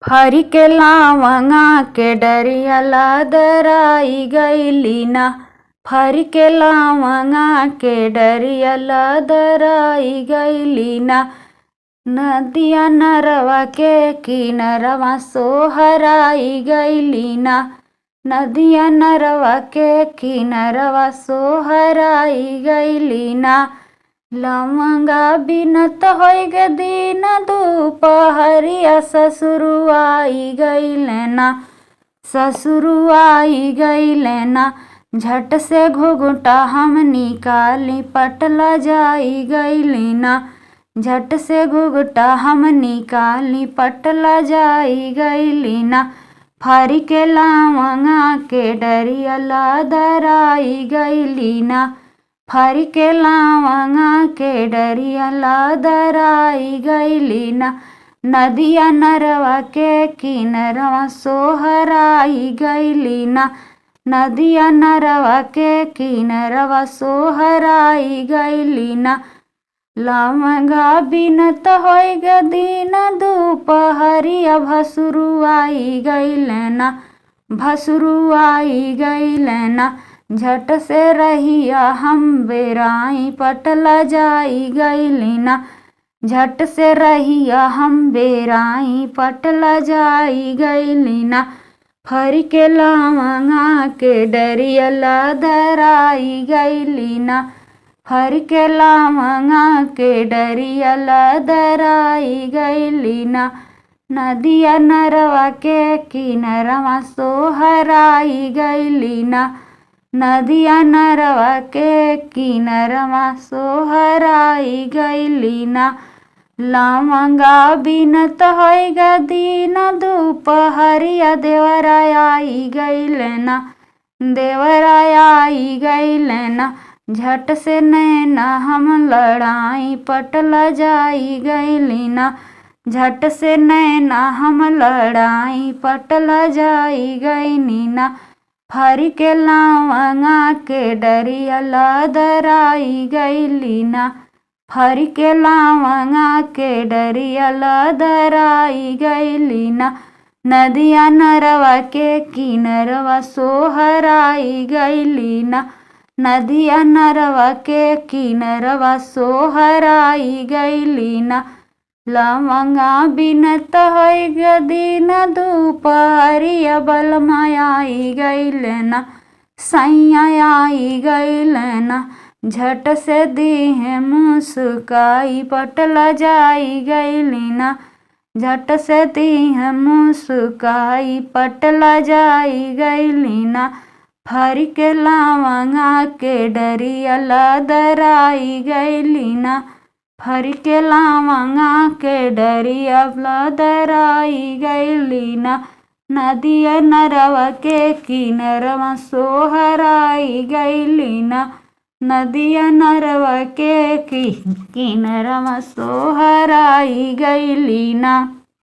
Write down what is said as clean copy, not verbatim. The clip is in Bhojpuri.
फरी के लावंगा के डरिया लदराई गइली ना। फरी के लावंगा के डरिया लदराई गइली ना। नदिया नरवा के किनरवा सोहराई गइली ना। नदिया नरवा के किनरवा सोहराई गइली ना। लवंगा बिनत होइ गे दिन दुपहरिया ससुरुआई गइले ना। ससुरुआई गइले ना। झट से घुघुटा हम निकाली पटला जाई गइली ना। झट से घुघुटा हम निकाली पटला जाई गइली ना। फरी के लावंगा के डरिया लदराई गइली ना। फरी के लावंगा के डरिया लदराई गइली ना। नदिया नरवा के किनरवा सोहराई गइली ना। नदिया नरवा के किनरवा सोहराई गइली ना। लवंगा बिनत होइ गे दिन दुपहरिया भसुरुआई गइले ना। भसुरुआई गइले ना। झट से रहिया हम बेराई पटला जाई गइली ना। झट से रहिया हम बेराई पटला जाई गइली ना। फरी के लावंगा के डरिया लदराई गइली ना। फरी के लावंगा के डरिया लदराई गइली ना। नदिया नरवा के किनरवा सोहराई गइली ना। नदिया नरवा के किनरवा सोहराई गइली ना। लवंगा बिनत होइ गे दिन दुपहरिया देवराई गइले ना। देवराई गइले ना। झट से नैना हम लड़ाई पटला जाई गइली ना। झट से नैना हम लड़ाई पटला जाई गइली ना। फरी के लावंगा के डरिया लदराई गइली ना। फरी के लावंगा के डरिया लदराई गइली ना। नदिया नरवा के किनरवा सोहराई गइली ना। नदिया नरवा के किनरवा सोहराई गइली ना। लवंगा बिनत होइ गे दिन दुपहरिया बलमाई गइले ना। सैया आई गइले ना। झट से देह मुस्काई पटला जाई गइली ना। झट से देह मुस्काई पटला जाई गइली ना। फरी के लावंगा के डरिया लदराई गइली ना। फरी के लावंगा के डरिया लदराई गइली ना। नदिया नरवा के किनरवा सोहराई गइली ना। नदिया नरवा के किनरवा सोहराई गइली ना।